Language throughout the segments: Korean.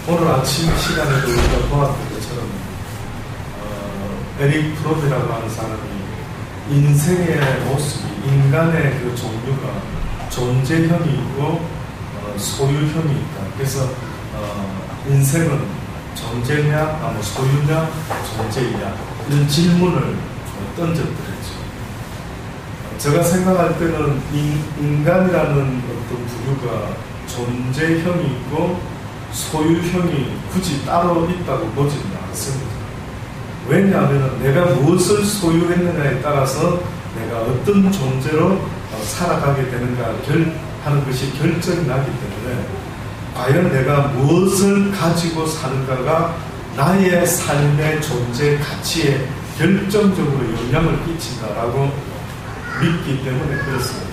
오늘 아침 시간에도 우리가 보았던 것처럼 에릭 프로드라고 하는 사람이 인생의 모습이, 인간의 그 종류가 존재형이 있고 소유형이 있다. 그래서 인생은 존재냐, 소유냐, 존재이냐, 이런 질문을 던져드렸죠. 제가 생각할 때는 인간이라는 어떤 부류가 존재형이 있고 소유형이 굳이 따로 있다고 보지는 않습니다. 왜냐하면 내가 무엇을 소유했느냐에 따라서 내가 어떤 존재로 살아가게 되는가 하는 것이 결정이 나기 때문에 과연 내가 무엇을 가지고 사는가가 나의 삶의 존재 가치에 결정적으로 영향을 끼친다라고 믿기 때문에 그렇습니다.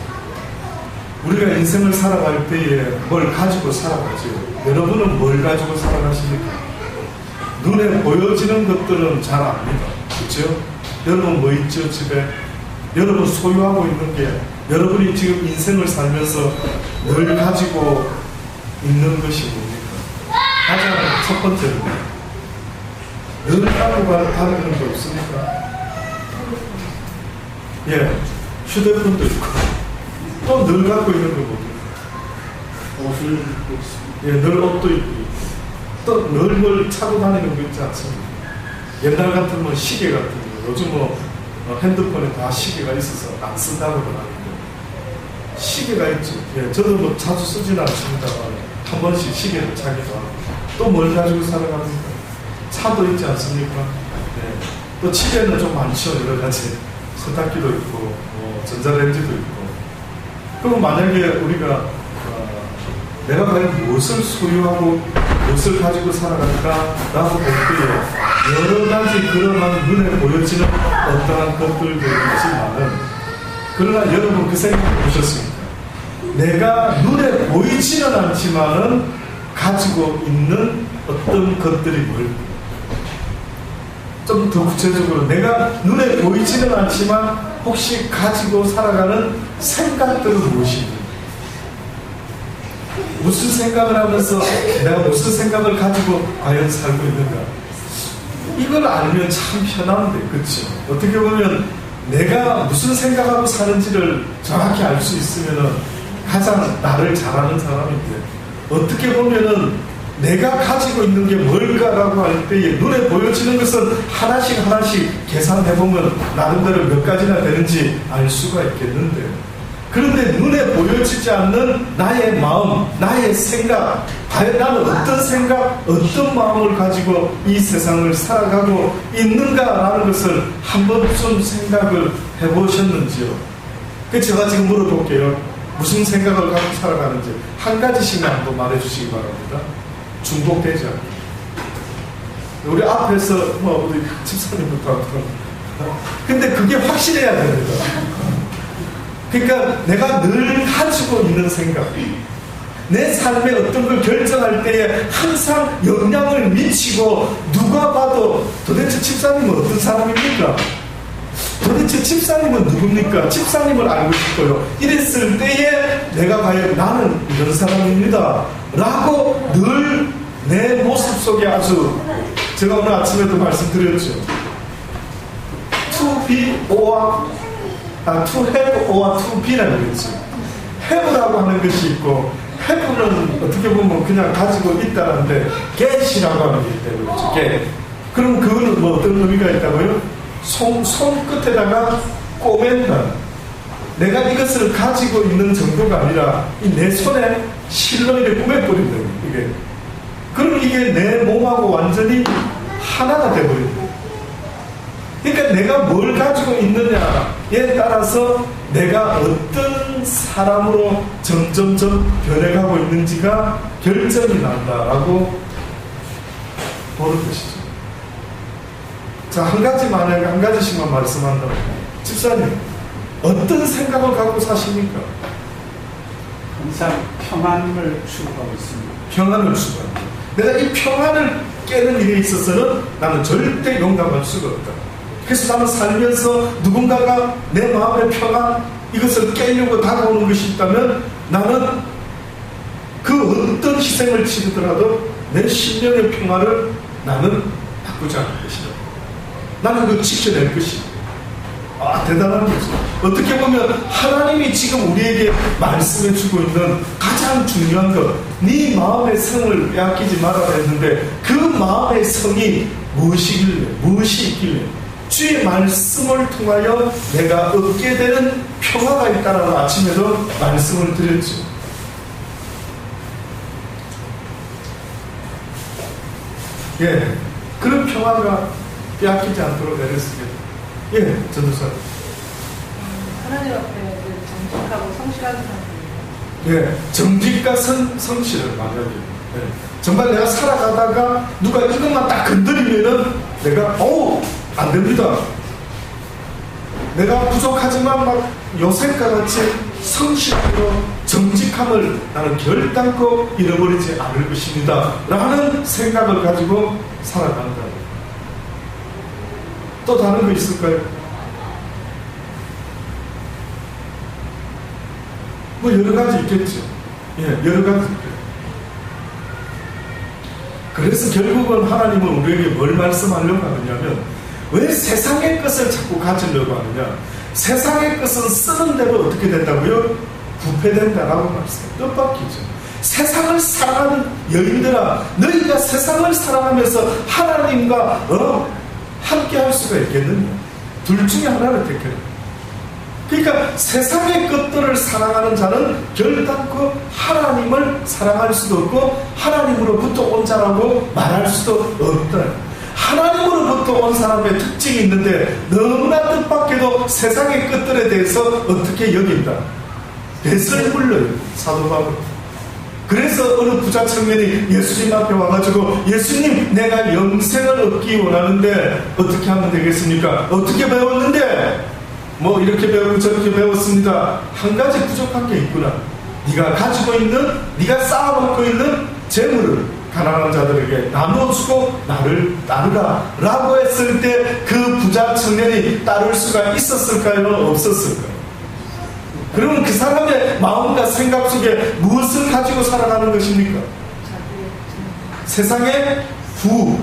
우리가 인생을 살아갈 때에 뭘 가지고 살아가죠. 여러분은 뭘 가지고 살아가십니까? 눈에 보여지는 것들은 잘 압니다. 그렇죠? 여러분 뭐 있죠? 집에 여러분 소유하고 있는 게, 여러분이 지금 인생을 살면서 늘 가지고 있는 것이 뭡니까? 가장 첫 번째로 늘 갖고 다니는 게 없습니까? 예, 휴대폰도 있고 또 늘 갖고 있는 거 뭡니까? 옷을 입고 있습니다. 예, 늘 옷도 입고 또 늘 뭘 차고 다니는 거 있지 않습니까? 옛날 같으면 시계 같은 거, 요즘 핸드폰에 다 시계가 있어서 안 쓴다고 하는데 시계가 있죠. 예, 저도 뭐 자주 쓰지는 않습니다만 한 번씩 시계를 차기도 하고 또 뭘 가지고 살아갑니까? 차도 있지 않습니까? 예, 또 집에는 좀 많죠. 여러 가지 세탁기도 있고 전자레인지도 있고. 그럼 만약에 우리가 내가 과연 무엇을 소유하고 무엇을 가지고 살아갈까 라고 볼 때에 여러 가지 그러한 눈에 보여지는 어떠한 것들도 있지만은, 그러나 여러분 그 생각 보셨습니까? 내가 눈에 보이지는 않지만은 가지고 있는 어떤 것들이 뭘까? 좀 더 구체적으로 내가 눈에 보이지는 않지만 혹시 가지고 살아가는 생각들은 무엇인가? 무슨 생각을 하면서 내가 무슨 생각을 가지고 과연 살고 있는가? 이걸 알면 참 편한데, 그렇죠? 어떻게 보면 내가 무슨 생각하고 사는지를 정확히 알 수 있으면 가장 나를 잘 아는 사람인데, 어떻게 보면은 내가 가지고 있는 게 뭘까라고 할 때에 눈에 보여지는 것은 하나씩 계산해보면 나름대로 몇 가지나 되는지 알 수가 있겠는데, 그런데 눈에 보여지지 않는 나의 마음, 나의 생각, 과연 나는 어떤 생각, 어떤 마음을 가지고 이 세상을 살아가고 있는가라는 것을 한 번쯤 생각을 해보셨는지요? 그래서 제가 지금 물어볼게요. 무슨 생각을 갖고 살아가는지 한 가지씩만 한번 말해주시기 바랍니다. 중복되지 않게. 우리 앞에서 우리 집사님부터 하고, 근데 그게 확실해야 됩니다. 그러니까 내가 늘 가지고 있는 생각, 내 삶에 어떤 걸 결정할 때에 항상 영향을 미치고, 누가 봐도 도대체 집사님은 어떤 사람입니까? 도대체 집사님은 누굽니까? 집사님을 알고 싶어요. 이랬을 때에 내가 과연 나는 이런 사람입니다 라고 늘 내 모습 속에 아주, 제가 오늘 아침에도 말씀드렸죠. To be or to have or to be라는 거죠. have라고 하는 것이 있고, have는 어떻게 보면 그냥 가지고 있다는데 get이라고 하는 게 있다고 그러죠. get. 그럼 그거는 뭐 어떤 의미가 있다고요? 손끝에다가 꼬맨다. 내가 이것을 가지고 있는 정도가 아니라 내 손에 실로 이렇게 꾸며버린다. 이게. 그럼 이게 내 몸하고 완전히 하나가 되어버린다. 그러니까 내가 뭘 가지고 있느냐에 따라서 내가 어떤 사람으로 점점점 변해가고 있는지가 결정이 난다라고 보는 것이죠. 자, 한 가지씩만 말씀한다면, 집사님 어떤 생각을 갖고 사십니까? 항상 평안을 추구하고 있습니다. 평안을 추구합니다. 내가 이 평안을 깨는 일에 있어서는 나는 절대 용납할 수가 없다. 그래서 나는 살면서 누군가가 내 마음의 평안, 이것을 깨려고 다가오는 것이 있다면 나는 그 어떤 희생을 치르더라도 내 심령의 평화를 나는 바꾸지 않을 것이다. 나는 그걸 지켜낼 것이다. 대단한 거죠. 어떻게 보면 하나님이 지금 우리에게 말씀해 주고 있는 가장 중요한 것, 네 마음의 성을 빼앗기지 말아라 했는데 그 마음의 성이 무엇이 있길래 주의 말씀을 통하여 내가 얻게 되는 평화가 있다라고 아침에도 말씀을 드렸죠. 예, 그런 평화가 빼앗기지 않도록 내렸습니다. 예, 전도사. 하나님 앞에 정직하고 성실한 사람이에요. 예, 정직과 성실을 만약에. 예, 정말 내가 살아가다가 누가 이것만 딱 건드리면은 내가 안 됩니다. 내가 부족하지만 막 요셉과 같이 성실하고 정직함을 나는 결단코 잃어버리지 않을 것입니다. 라는 생각을 가지고 살아간다. 또 다른 거 있을까요? 뭐 여러 가지 있겠죠. 예, 여러 가지 있겠죠. 그래서 결국은 하나님은 우리에게 뭘 말씀하려고 하느냐면 왜 세상의 것을 자꾸 가지려고 하느냐. 세상의 것은 쓰는 대로 어떻게 된다고요? 부패된다라고 말씀해요. 뜻밖이죠. 세상을 사랑하는 여인들아, 너희가 세상을 사랑하면서 하나님과 함께 할 수가 있겠느냐? 둘 중에 하나를 택해라. 그러니까 세상의 것들을 사랑하는 자는 결단코 하나님을 사랑할 수도 없고 하나님으로부터 온 자라고 말할 수도 없다. 하나님으로부터 온 사람의 특징이 있는데 너무나 뜻밖에도 세상의 것들에 대해서 어떻게 여긴다? 배설이 불러요. 사도 바울. 그래서 어느 부자 청년이 예수님 앞에 와가지고 예수님, 내가 영생을 얻기 원하는데 어떻게 하면 되겠습니까? 어떻게 배웠는데? 뭐 이렇게 배우고 저렇게 배웠습니다. 한 가지 부족한 게 있구나. 네가 가지고 있는, 네가 쌓아놓고 있는 재물을 가난한 자들에게 나눠주고 나를 따르라 라고 했을 때 그 부자 청년이 따를 수가 있었을까요? 없었을까요? 그러면 그 사람의 마음과 생각 속에 무엇을 가지고 살아가는 것입니까? 세상의 부.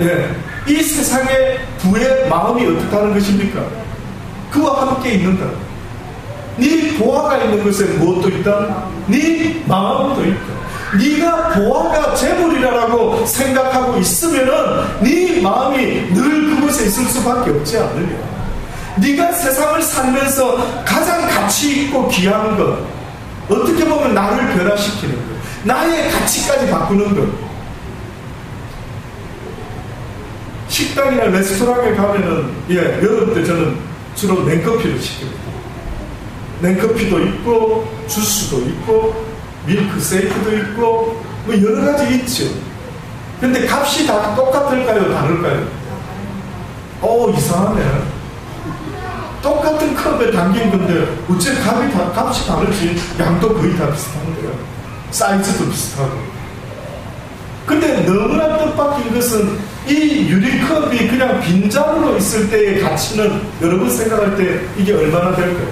예. 이 세상의 부의 마음이 어떻다는 것입니까? 그와 함께 있는다. 네 보화가 있는 것에 무엇도 있다? 네 마음도 있다. 네가 보화가 재물이라고 생각하고 있으면은 네 마음이 늘 그곳에 있을 수밖에 없지 않느냐. 네가 세상을 살면서 가장 가치 있고 귀한 것, 어떻게 보면 나를 변화시키는 것, 나의 가치까지 바꾸는 것. 식당이나 레스토랑에 가면은 여름 때 저는 주로 냉커피를 시킵니다. 냉커피도 있고 주스도 있고 밀크세이크도 있고 뭐 여러 가지 있죠. 근데 값이 다 똑같을까요? 다를까요? 이상하네. 똑같은 컵에 담긴 건데 어째 값이 다르지? 양도 거의 다 비슷한데요. 사이즈도 비슷하고. 근데 너무나 뜻밖인 것은 이 유리컵이 그냥 빈잔으로 있을 때의 가치는 여러분 생각할 때 이게 얼마나 될까요?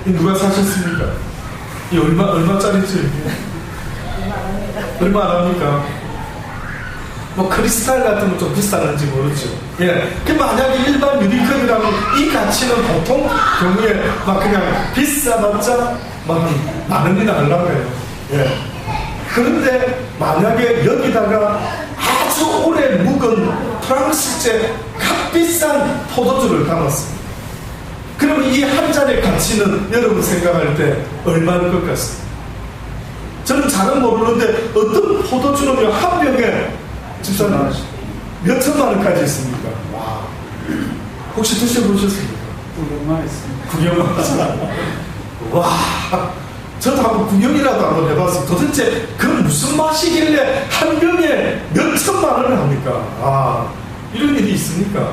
누가 사셨습니까? 이 얼마짜리죠 이게? 얼마 안 합니까? 뭐 크리스탈 같은 거 좀 비싼지 모르죠. 예. 그 만약에 일반 유리컵이라면 이 가치는 보통 경우에 막 그냥 비싸봤자 막 만 원이나 하려고요. 예. 그런데 만약에 여기다가 아주 오래 묵은 프랑스제 값비싼 포도주를 담았습니다. 그러면 이 한 잔의 가치는 여러분 생각할 때 얼마일 것 같습니다? 저는 잘은 모르는데 어떤 포도주는 한 병에 집사님 몇 천만 원까지 있습니까? 와. 혹시 드셔보셨습니까? 구경만 했습니다. 와. 저도 한번 구경이라도 한번 해봤어요. 도대체 그 무슨 맛이길래 한 병에 몇 천만 원을 합니까? 이런 일이 있습니까?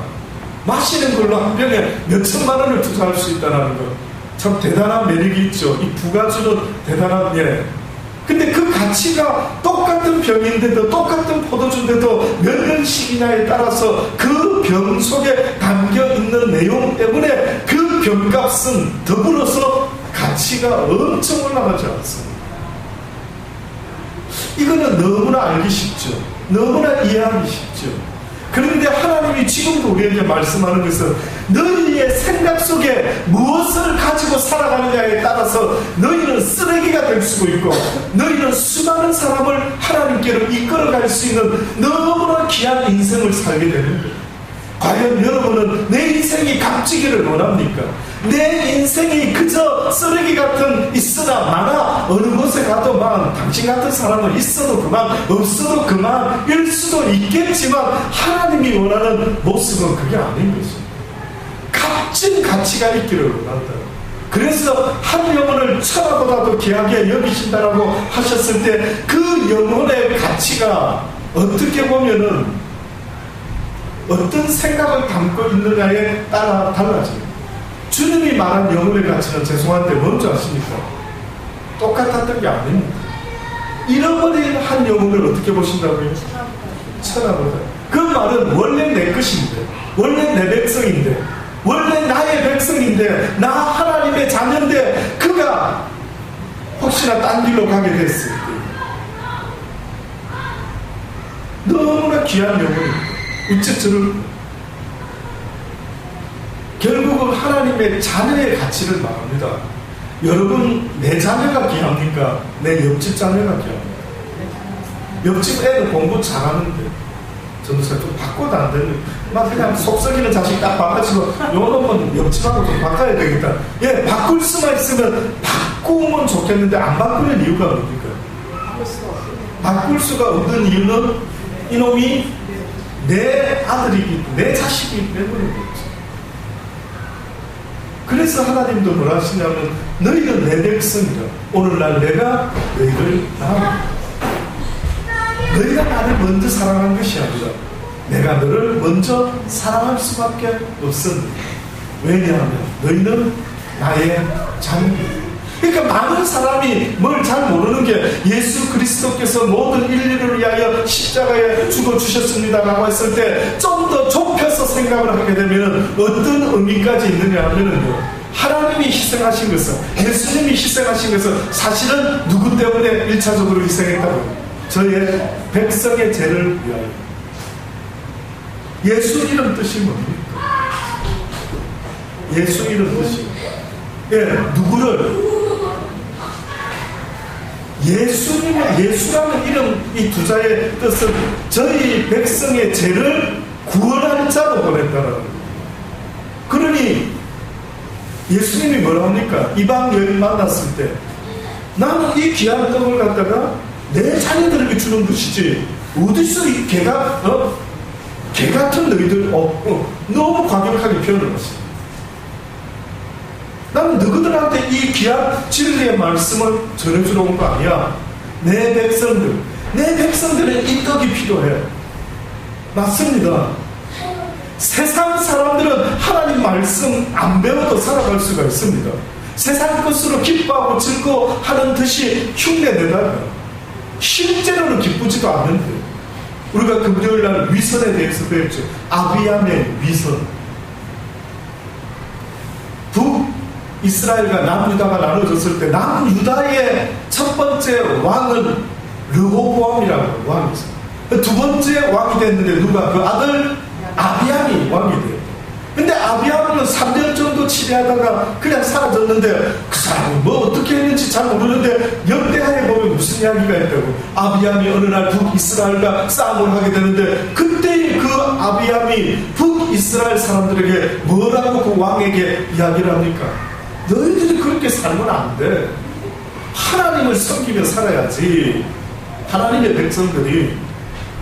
마시는 걸로 한 병에 몇 천만 원을 투자할 수 있다는 거 참 대단한 매력이 있죠. 이 부가주는 대단한 근데 그 가치가 똑같은 병인데도 똑같은 포도주인데도 몇 년씩이냐에 따라서 그 병 속에 담겨있는 내용 때문에 그 병값은 더불어서 가치가 엄청 올라가지 않습니다. 이거는 너무나 알기 쉽죠. 너무나 이해하기 쉽죠. 그런데 하나님이 지금도 우리에게 말씀하는 것은 너희의 생각 속에 무엇을 가지고 살아가느냐에 따라서 너희는 쓰레기가 될 수도 있고 너희는 수많은 사람을 하나님께로 이끌어갈 수 있는 너무나 귀한 인생을 살게 되는 거예요. 과연 여러분은 내 인생이 값지기를 원합니까? 내 인생이 그저 쓰레기 같은 있으나 마나 어느 곳에 가도 만 당신 같은 사람은 있어도 그만 없어도 그만일 수도 있겠지만 하나님이 원하는 모습은 그게 아닌 것입니다. 값진 가치가 있기를 원한다. 그래서 한 영혼을 천하보다도 귀하게 여기신다라고 하셨을 때 그 영혼의 가치가 어떻게 보면은 어떤 생각을 담고 있느냐에 따라 달라집니다. 주님이 말한 영혼의 가치는 죄송한데 뭔지 아십니까? 똑같았던 게 아닙니다. 잃어버린 한 영혼을 어떻게 보신다고요? 천하보다. 그 말은 원래 내 것인데, 원래 내 백성인데, 원래 나의 백성인데, 나 하나님의 자녀인데, 그가 혹시나 딴 길로 가게 됐을 때 너무나 귀한 영혼입니다. 우체처를 결국은 하나님의 자녀의 가치를 말합니다. 여러분 내 자녀가 귀합니까? 내 옆집 자녀가 귀합니까? 옆집 애는 공부 잘하는데 점수가 좀 바꿔도 안 되는 막 그냥 속썩이는 자식 딱 봐가지고 요놈은 옆집하고 좀 바꿔야 되겠다. 예, 바꿀 수만 있으면 바꾸면 좋겠는데 안 바꾸는 이유가 뭡니까? 바꿀 수가 없는 이유는 이놈이 내 아들이기, 내 자식이기 때문에 그렇죠. 그래서 하나님도 뭐라 하시냐면 너희는 내 백성이다. 오늘날 내가 너희를 너희가 나를 먼저 사랑한 것이 아니라 내가 너를 먼저 사랑할 수밖에 없었는데 왜냐하면 너희는 나의 자녀이다. 그러니까 많은 사람이 뭘 잘 모르는 게 예수 그리스도께서 모든 인류를 위하여 십자가에 죽어주셨습니다라고 했을 때 좀 더 좁혀서 생각을 하게 되면 어떤 의미까지 있느냐 하면은요, 하나님이 희생하신 것은, 예수님이 희생하신 것은 사실은 누구 때문에 1차적으로 희생했다고요? 저의 백성의 죄를 위하여. 예수 이름 뜻이 뭡니까? 예수 이름 뜻이 누구를 예수라는 이름 이 두 자의 뜻은 저희 백성의 죄를 구원할 자로 보냈다라는 거예요. 그러니 예수님이 뭐라 합니까? 이방 여인 만났을 때 나는 이 귀한 떡을 갖다가 내 자녀들에게 주는 것이지 어디서 이 개 같은 너희들 너무 과격하게 표현을 하시죠. 나는 너희들한테 이 귀한 진리의 말씀을 전해주러 온 거 아니야. 내 백성들은 이 떡이 필요해. 맞습니다. 세상 사람들은 하나님 말씀 안 배워도 살아갈 수가 있습니다. 세상 것으로 기뻐하고 즐거워하는 듯이 흉내내다가 실제로는 기쁘지도 않는데, 우리가 금요일날 위선에 대해서 배웠죠. 아비암의 위선. 이스라엘과 남유다가 나눠졌을 때 남유다의 첫 번째 왕은 르호보암이라고 왕이 있어요. 두 번째 왕이 됐는데 누가? 그 아들 아비암이 왕이 돼요. 근데 아비암은 3년 정도 치리하다가 그냥 사라졌는데 그 사람이 뭐 어떻게 했는지 잘 모르는데 역대하에 보면 무슨 이야기가 있다고. 아비암이 어느 날 북이스라엘과 싸움을 하게 되는데 그때 그 아비암이 북이스라엘 사람들에게 뭐라고 그 왕에게 이야기를 합니까? 너희들이 그렇게 살면 안 돼. 하나님을 섬기며 살아야지. 하나님의 백성들이.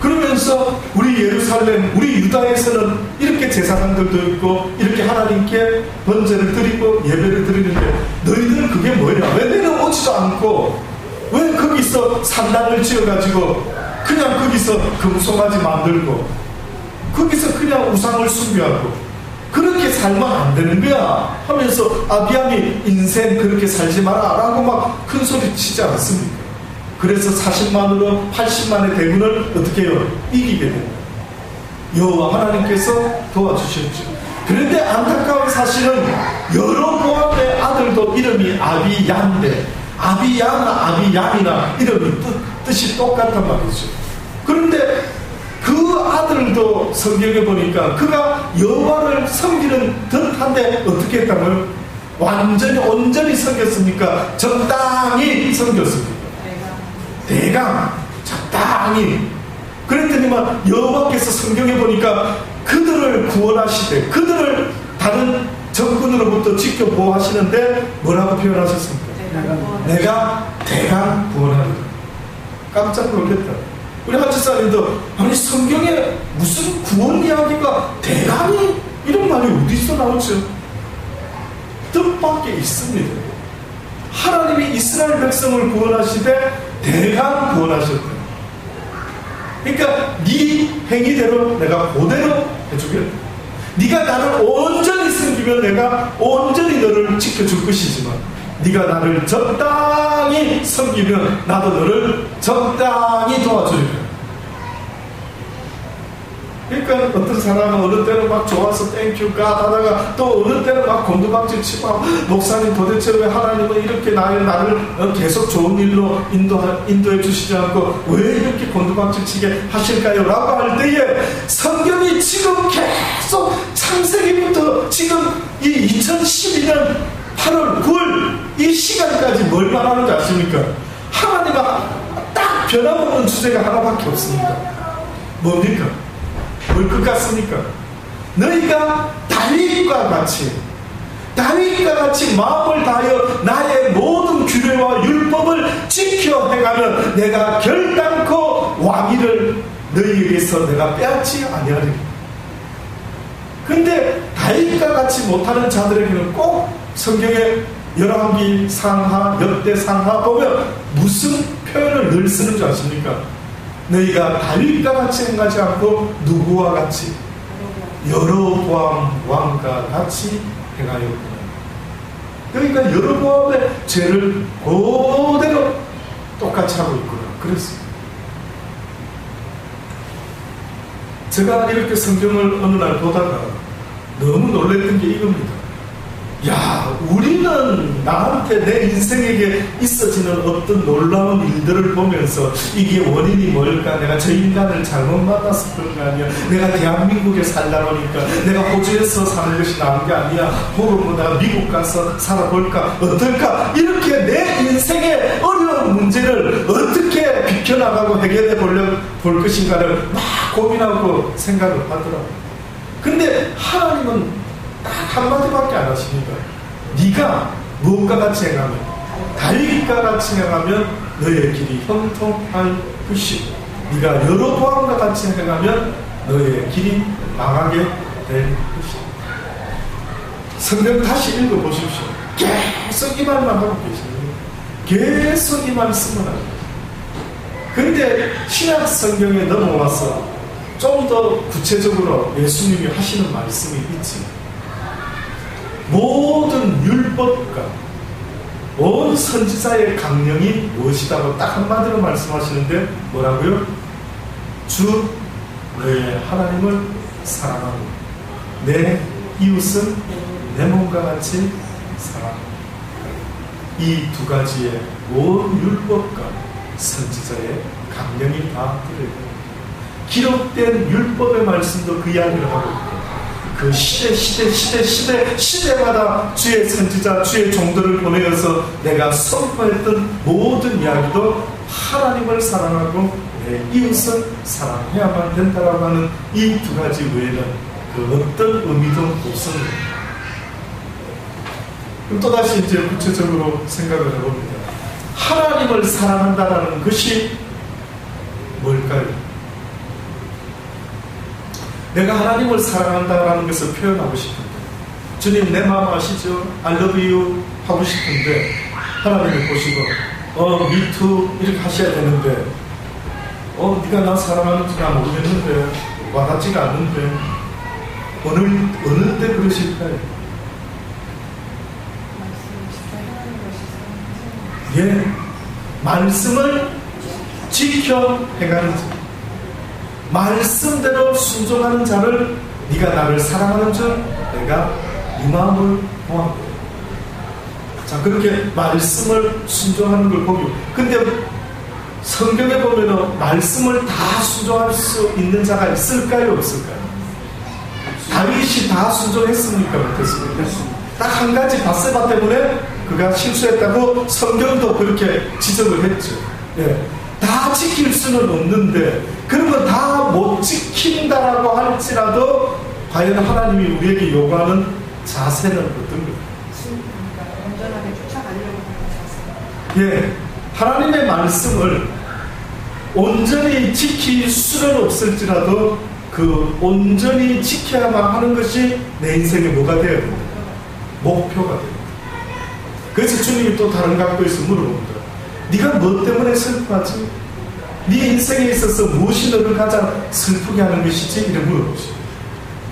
그러면서 우리 예루살렘, 우리 유다에서는 이렇게 제사장들도 있고 이렇게 하나님께 번제를 드리고 예배를 드리는데 너희들은 그게 뭐냐? 왜 내려오지도 않고 왜 거기서 산당을 지어가지고 그냥 거기서 금송아지 만들고 거기서 그냥 우상을 숭배하고 그렇게 살면 안 되는 거야 하면서 아비암이 인생 그렇게 살지 마라 라고 막 큰 소리 치지 않습니까? 그래서 40만으로 80만의 대군을 어떻게 해요? 이기게 됩니다. 여호와 하나님께서 도와주셨죠. 그런데 안타까운 사실은 여로보암의 아들도 이름이 아비야인데 아비야나 아비야이나 이름이 뜻이 똑같단 말이죠. 그런데 그 아들도 성경에 보니까 그가 여호와를 섬기는 듯한데 어떻게 했다고요? 완전히 온전히 섬겼습니까? 적당히 섬겼습니까? 대강 적당히. 그랬더니만 여호와께서 성경에 보니까 그들을 구원하시되 그들을 다른 적군으로부터 지켜 보호하시는데 뭐라고 표현하셨습니까? 내가 대강 구원하리라. 깜짝 놀랐다. 우리 한지사님도 아니 성경에 무슨 구원 이야기가 대강이 이런 말이 어디서 나오죠? 뜻밖에 있습니다. 하나님이 이스라엘 백성을 구원하시되 대강 구원하셨다. 그러니까 네 행위대로 내가 그대로 해주겠다. 네가 나를 온전히 섬기면 내가 온전히 너를 지켜줄 것이지만 네가 나를 적당히 섬기면 나도 너를 적당히 도와주리라. 그러니까 어떤 사람은 어느 때는 막 좋아서 땡큐 갓 하다가 또 어느 때는 막 곤두박질 치고 목사님 도대체 왜 하나님은 이렇게 나를 계속 좋은 일로 인도해 주시지 않고 왜 이렇게 곤두박질 치게 하실까요? 라고 할 때에 성경이 지금 계속 창세기부터 지금 이 2012년 8월 9월 이 시간까지 뭘 말하는지 아십니까? 하나님은 딱 변함없는 주제가 하나밖에 없습니다. 뭡니까? 뭘 것 같습니까? 너희가 다윗과 같이 마음을 다하여 나의 모든 규례와 율법을 지켜 행하면 내가 결단코 왕위를 너희에게서 내가 빼앗지 아니하리라. 근데 다윗과 같이 못하는 자들에게는 꼭 성경에 열왕기 상하, 역대 상하 보면 무슨 표현을 늘 쓰는 줄 아십니까? 너희가 다윗과 같이 행하지 않고 누구와 같이? 여로보암 왕과 같이 행하였구나. 그러니까 여로보암의 죄를 그대로 똑같이 하고 있구나. 그랬어요. 제가 이렇게 성경을 어느 날 보다가 너무 놀랬던 게 이겁니다. 야, 우리는 나한테 내 인생에게 있어지는 어떤 놀라운 일들을 보면서 이게 원인이 뭘까? 내가 저 인간을 잘못 만나서 그런 거 아니야? 내가 대한민국에 살다 보니까 내가 호주에서 사는 것이 나은 게 아니야? 혹은 뭐 내가 미국 가서 살아볼까? 어떨까? 이렇게 내 인생의 어려운 문제를 어떻게 비켜나가고 해결해 볼 것인가를 막 고민하고 생각을 하더라고요. 근데 하나님은 딱 한마디밖에 안 하십니다. 네가 무엇과 같이 행하면 다윗과 같이 행하면 너의 길이 형통할 것이고 네가 여로보암과 같이 행하면 너의 길이 망하게 될 것이다. 성경 다시 읽어보십시오. 계속 이 말만 하고 계십니다. 계속 이 말씀을 하고. 근데 신약 성경에 넘어와서 좀 더 구체적으로 예수님이 하시는 말씀이 있지. 모든 율법과 온 선지자의 강령이 무엇이다고 딱 한마디로 말씀하시는데 뭐라고요? 주 너의 하나님을 사랑하고 내 이웃은 내 몸과 같이 사랑하고. 이 두 가지의 온 율법과 선지자의 강령이 다 들어있고 기록된 율법의 말씀도 그 이야기를 하고 있고 그 시대마다 주의 선지자, 주의 종들을 보내어서 내가 선포했던 모든 이야기도 하나님을 사랑하고 내 이웃을 사랑해야만 된다라고 하는 이 두 가지 외에는 그 어떤 의미도 없습니다. 그럼 또다시 이제 구체적으로 생각을 해봅니다. 하나님을 사랑한다라는 것이 뭘까요? 내가 하나님을 사랑한다라는 것을 표현하고 싶은데 주님 내 마음 아시죠? I love you 하고 싶은데 하나님을 보시고 me too 이렇게 하셔야 되는데 네가 나 사랑하는지 나 모르겠는데 와닿지가 않는데 어느 때 그러실까요? 예, 말씀을 지켜 행하는지 말씀대로 순종하는 자를 네가 나를 사랑하는 줄 내가 네 마음을 보았고. 자, 그렇게 말씀을 순종하는 걸 보고 근데 성경에 보면은 말씀을 다 순종할 수 있는 자가 있을까요, 없을까요? 다윗이 다 순종했습니까, 못했습니까? 딱 한 가지 바세바 때문에 그가 실수했다고 성경도 그렇게 지적을 했죠. 예. 다 지킬 수는 없는데 그러면 다 못 지킨다라고 할지라도 과연 하나님이 우리에게 요구하는 자세는 어떤 거예요? 온전하게 쫓아가려고 하는 자세. 예, 하나님의 말씀을 온전히 지킬 수는 없을지라도 그 온전히 지켜야만 하는 것이 내 인생의 뭐가 되어야 된다? 목표가 됩니다. 그래서 주님이 또 다른 각도에서 물어봅니다. 네가 뭐 때문에 슬퍼하지? 네 인생에 있어서 무엇이 너를 가장 슬프게 하는 것이지? 이렇게 물어보시죠.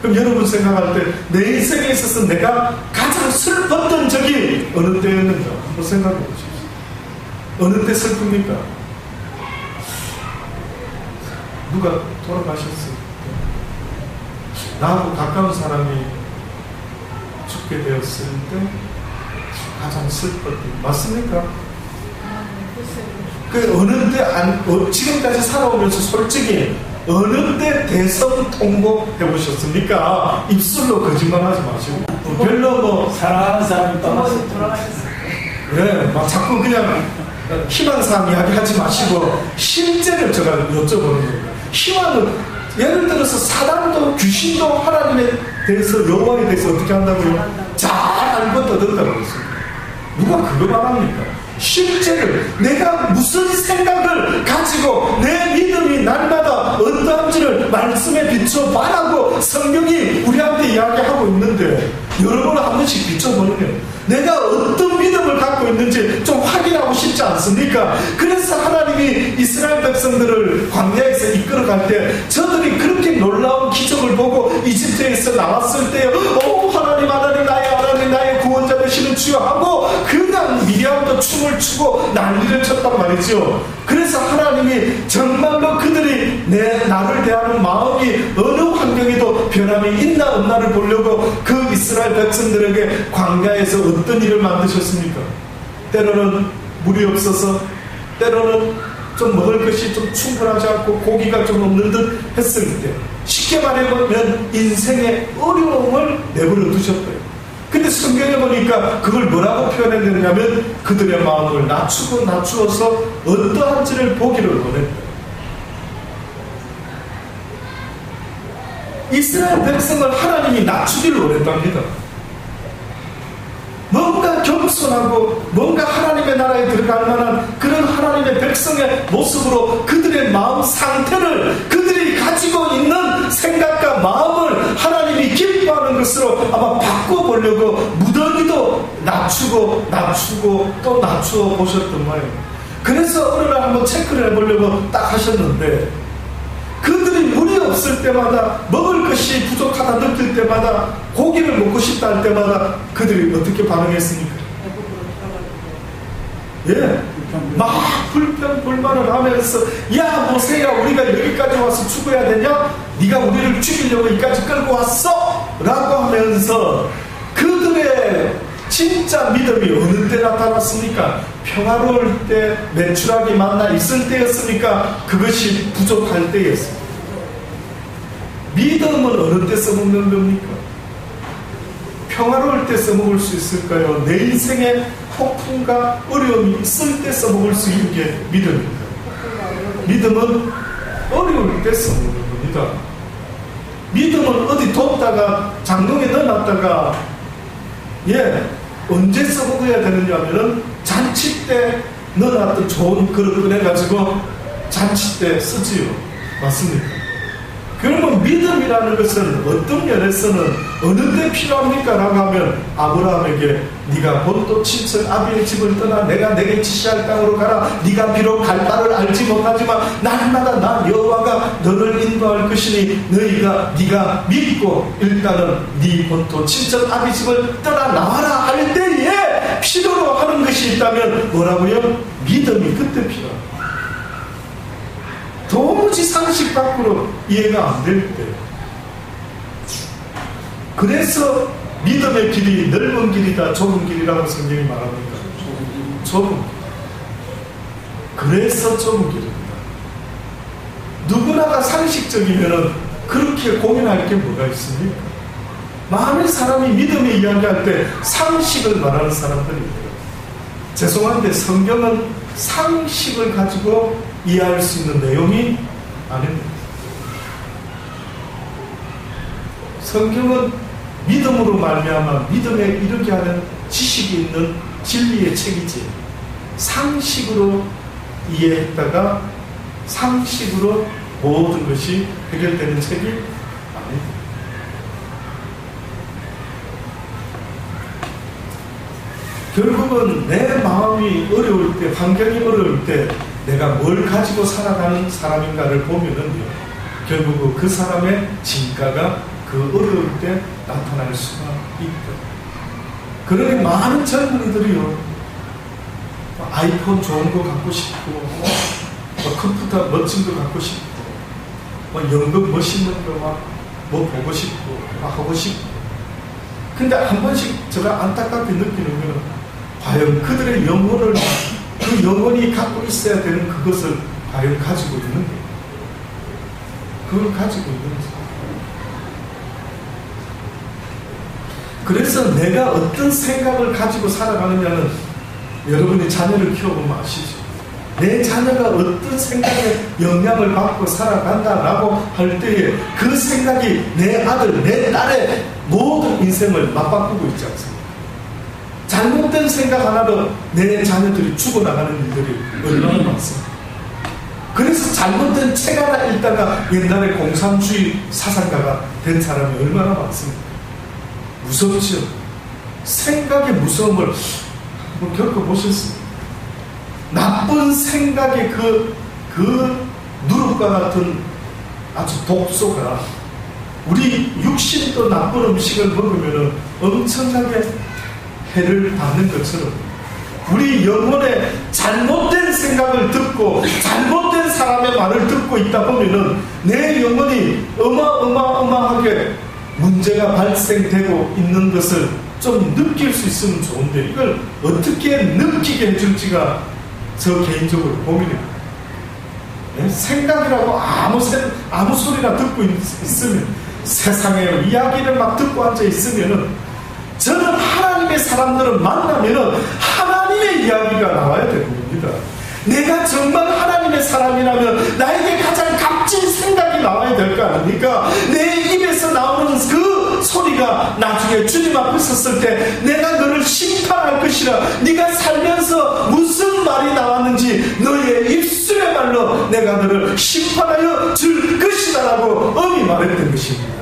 그럼 여러분 생각할 때 내 인생에 있어서 내가 가장 슬펐던 적이 어느 때였는가? 한번 생각해 보십시오. 어느 때 슬픕니까? 누가 돌아가셨어요? 나하고 가까운 사람이 죽게 되었을 때 가장 슬펐던, 맞습니까? 그 어느 때 지금까지 살아오면서 솔직히 어느 때 대성통곡 해보셨습니까? 입술로 거짓말하지 마시고 별로 뭐 사랑하는 사람이 떠났을 때 돌아가셨어요. 네, 막 자꾸 그냥 희망사항 이야기하지 마시고 실제를 제가 여쭤보는 거예요. 희망은 예를 들어서 사단도 귀신도 하나님에 대해서 여호와에 대해서 어떻게 한다고요? 잘 알고 떠든다고 했습니다. 누가 그거 말합니까? 실제를 내가 무슨 생각을 가지고 내 믿음이 날마다 어떠한지를 말씀에 비춰봐라고 성경이 우리한테 이야기하고 있는데 여러분 한 번씩 비춰보는 거예요. 내가 어떤 믿음을 갖고 있는지 좀 확인하고 싶지 않습니까? 그래서 하나님이 이스라엘 백성들을 광야에서 이끌어갈 때 저들이 그렇게 놀라운 기적을 보고 이집트에서 나왔을 때 오 하나님 나의 구원자 되시는 주여 하고 그냥 미리암도 춤을 추고 난리를 쳤단 말이죠. 그래서 하나님이 정말로 그들이 나를 대하는 마음이 어느 환경에도 변함이 있나 없나를 보려고 그 이스라엘 백성들에게 광야에서 어떤 일을 만드셨습니까? 때로는 물이 없어서, 때로는 좀 먹을 것이 좀 충분하지 않고 고기가 좀 없는 듯 했을 때 쉽게 말해보면 인생의 어려움을 내버려 두셨대요. 근데 성경에 보니까 그걸 뭐라고 표현했느냐면 그들의 마음을 낮추어서 어떠한지를 보기를 원했다. 이스라엘 백성을 하나님이 낮추기를 원했답니다. 뭔가 겸손하고 뭔가 하나님의 나라에 들어갈 만한 그런 하나님의 백성의 모습으로 그들의 마음 상태를 그들이 가지고 있는 생각과 마음을 하나님이 기뻐하는 것으로 아마 바꿔보려고 무더기도 낮추고 또 낮추어 보셨던 말이에요. 그래서 어느 날 한번 체크를 해보려고 딱 하셨는데 그들이 물이 없을 때마다 먹을 것이 부족하다 느낄 때마다 고기를 먹고 싶다 할 때마다 그들이 어떻게 반응했습니까? 예, 막 불평불만을 하면서 야 모세야 우리가 여기까지 와서 죽어야 되냐? 네가 우리를 죽이려고 여기까지 끌고 왔어? 라고 하면서 그들의 진짜 믿음이 어느 때 나타났습니까? 평화로울 때, 매출하게 만나 있을 때였습니까? 그것이 부족할 때였습니다. 믿음은 어느 때 써먹는 겁니까? 평화로울 때 써먹을 수 있을까요? 내 인생에 폭풍과 어려움이 있을 때 써먹을 수 있는 게 믿음입니다. 믿음은 어려울 때 써먹는 겁니다. 믿음은 어디 뒀다가 장롱에 넣어놨다가 언제 써먹어야 되느냐 하면은 잔치 때 넣어놨던 좋은 그릇 꺼내가지고 잔치 때 쓰지요. 맞습니까? 그러면 믿음이라는 것은 어떤 면에서는 어느 때 필요합니까? 라고 하면 아브라함에게 네가 본토 친척 아비의 집을 떠나 내가 내게 지시할 땅으로 가라. 네가 비록 갈 바를 알지 못하지만 날마다 나 여호와가 너를 인도할 것이니 네가 믿고 일단은 네 본토 친척 아비 집을 떠나 나와라 할 때에 필요로 하는 것이 있다면 뭐라고요? 믿음이 그때 필요합니다. 도무지 상식 밖으로 이해가 안 될 때. 그래서 믿음의 길이 넓은 길이다 좁은 길이라고 성경이 말합니다. 좁은 길. 그래서 좁은 길입니다. 누구나가 상식적이면은 그렇게 고민할 게 뭐가 있습니까? 많은 사람이 믿음의 이야기할 때 상식을 말하는 사람들이 있어요. 죄송한데 성경은 상식을 가지고 이해할 수 있는 내용이 아닙니다. 성경은 믿음으로 말미암아 믿음에 이르게 하는 지식이 있는 진리의 책이지, 상식으로 이해했다가 상식으로 모든 것이 해결되는 책이 아닙니다. 결국은 내 마음이 어려울 때, 환경이 어려울 때 내가 뭘 가지고 살아가는 사람인가를 보면은요, 결국 그 사람의 진가가 그 어려울 때 나타날 수가 있다. 그러니 많은 젊은이들이요, 아이폰 좋은 거 갖고 싶고, 컴퓨터 멋진 거 갖고 싶고, 연극 멋있는 거 뭐 보고 싶고, 하고 싶고. 근데 한 번씩 제가 안타깝게 느끼는 거는, 과연 그들의 영혼을, 그 영혼이 갖고 있어야 되는 그것을 과연 가지고 있는 거예요. 그걸 가지고 있는 거죠. 그래서 내가 어떤 생각을 가지고 살아가느냐는 여러분이 자녀를 키워보면 아시죠. 내 자녀가 어떤 생각에 영향을 받고 살아간다라고 할 때에 그 생각이 내 아들, 내 딸의 모든 인생을 맞바꾸고 있지 않습니까? 잘못된 생각 하나로 내 자녀들이 죽어나가는 일들이 얼마나 많습니까? 그래서 잘못된 책 하나 읽다가 옛날에 공산주의 사상가가 된 사람이 얼마나 많습니까? 무섭죠? 생각의 무서움을 한번 겪어보셨습니까? 나쁜 생각의 그 누룩과 같은 아주 독소가 우리 육신도 나쁜 음식을 먹으면 엄청나게 해를 받는 것처럼 우리 영혼에 잘못된 생각을 듣고 잘못된 사람의 말을 듣고 있다 보면은 내 영혼이 어마어마하게 문제가 발생되고 있는 것을 좀 느낄 수 있으면 좋은데, 이걸 어떻게 느끼게 해줄지가 저 개인적으로 고민입니다. 생각이라고 아무 소리나 듣고 있으면, 세상의 이야기를 막 듣고 앉아 있으면은, 저는 하나님의 사람들을 만나면은 하나님의 이야기가 나와야 되는 겁니다. 내가 정말 하나님의 사람이라면 나에게 가장 값진 생각이 나와야 될 거 아닙니까? 내 입에서 나오는 그 소리가 나중에 주님 앞에 섰을 때 내가 너를 심판할 것이라, 네가 살면서 무슨 말이 나왔는지 너의 입술의 말로 내가 너를 심판하여 줄 것이다 라고 엄히 말했던 것입니다.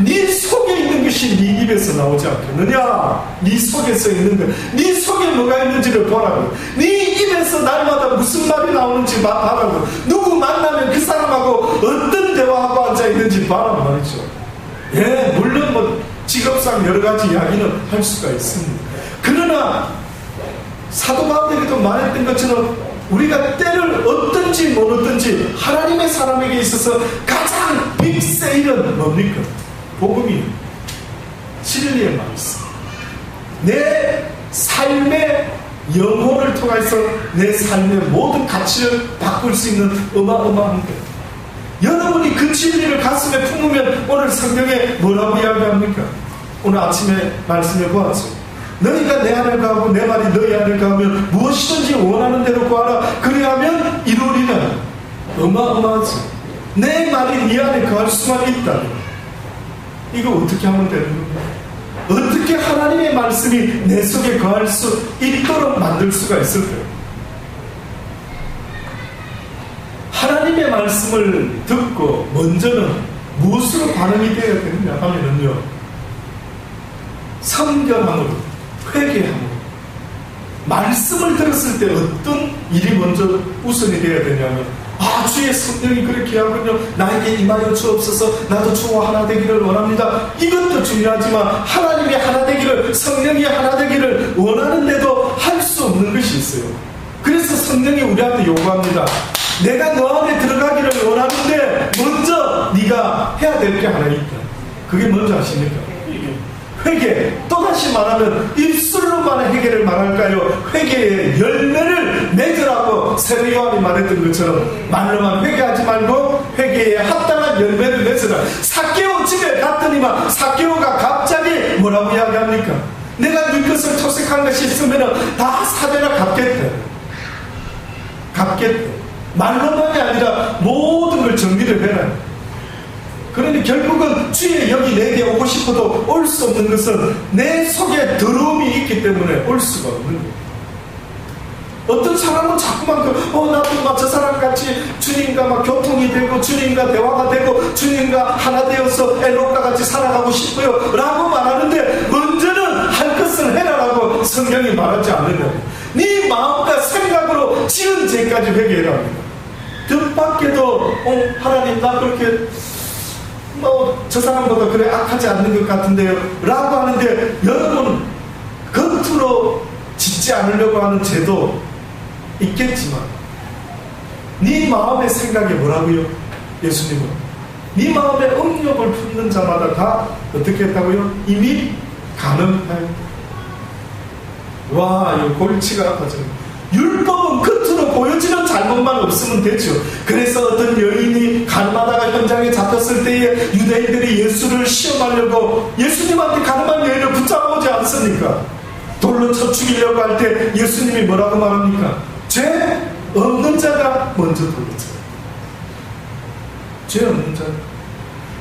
네 속에 있는 것이 네 입에서 나오지 않겠느냐? 네 속에 써 있는 것, 네 속에 뭐가 있는지를 보라고. 네 입에서 날마다 무슨 말이 나오는지 봐라고. 누구 만나면 그 사람하고 어떤 대화하고 앉아 있는지 봐라고 말이죠. 예, 물론 뭐 직업상 여러 가지 이야기는 할 수가 있습니다. 그러나 사도 바울에게도 말했던 것처럼 우리가 때를 얻든지 못 얻든지 하나님의 사람에게 있어서 가장 빅세일은 뭡니까? 복음이 진리의 말씀. 내 삶의 영혼을 통해서 내 삶의 모든 가치를 바꿀 수 있는 어마어마한 것. 여러분이 그 진리를 가슴에 품으면 오늘 성경에 뭐라고 이야기합니까? 오늘 아침에 말씀해 보았죠. 너희가 내 안에 가고 내 말이 너희 안에 가면 무엇이든지 원하는 대로 구하라. 그리하면 이루리라. 어마어마하죠. 내 말이 네 안에 거할 수만 있다면 이거 어떻게 하면 되는 겁니까? 어떻게 하나님의 말씀이 내 속에 거할 수 있도록 만들 수가 있을까요? 하나님의 말씀을 듣고 먼저는 무엇으로 반응이 되어야 되느냐 하면은요, 성결함으로, 회개함으로. 말씀을 들었을 때 어떤 일이 먼저 우선이 되어야 되냐면, 주의 성령이 그렇게 하군요. 나에게 임하여 주옵소서. 나도 주와 하나 되기를 원합니다. 이것도 중요하지만 하나님이 하나 되기를, 성령이 하나 되기를 원하는데도 할 수 없는 것이 있어요. 그래서 성령이 우리한테 요구합니다. 내가 너 안에 들어가기를 원하는데 먼저 네가 해야 될 게 하나 있다. 그게 뭔지 아십니까? 회개, 또다시 말하면 입술로만 회개를 말할까요? 회개의 열매를 맺으라고 세례 요한이 말했던 것처럼 말로만 회개하지 말고 회개에 합당한 열매를 맺으라. 삭개오 집에 갔더니만 삭개오가 갑자기 뭐라고 이야기합니까? 내가 네 것을 토색한 것이 있으면 다 사대나 갚겠다. 갚겠다. 말로만이 아니라 모든 걸 정리를 해라. 그러니 결국은 주의 여기 내게 오고 싶어도 올 수 없는 것은 내 속에 더러움이 있기 때문에 올 수가 없는 거예요. 어떤 사람은 자꾸만 나도 막 저 사람같이 주님과 막 교통이 되고 주님과 대화가 되고 주님과 하나 되어서 엘롯과 같이 살아가고 싶어요 라고 말하는데 먼저는 할 것을 해라라고 성경이 말하지 않느냐. 네 마음과 생각으로 지은 죄까지 회개해라 합니다. 뜻밖에도 하나님 나 그렇게 저 사람보다 그래 악하지 않는 것 같은데요 라고 하는데, 여러분 겉으로 짓지 않으려고 하는 죄도 있겠지만 네 마음의 생각이 뭐라고요? 예수님은 네 마음의 음욕을 품는 자마다 다 어떻게 했다고요? 이미 가늠하였다. 와, 이 골치가 아파져요. 율법은 겉으로 보여지는 잘못만 없으면 되죠. 그래서 어떤 여인이 가늠하다가 현장에 잡혔을 때에 유대인들이 예수를 시험하려고 예수님한테 가늠한 여인을 붙잡아오지 않습니까? 돌로 쳐 죽이려고 할 때 예수님이 뭐라고 말합니까? 죄 없는 자가 먼저 돌로 쳐. 죄 없는 자.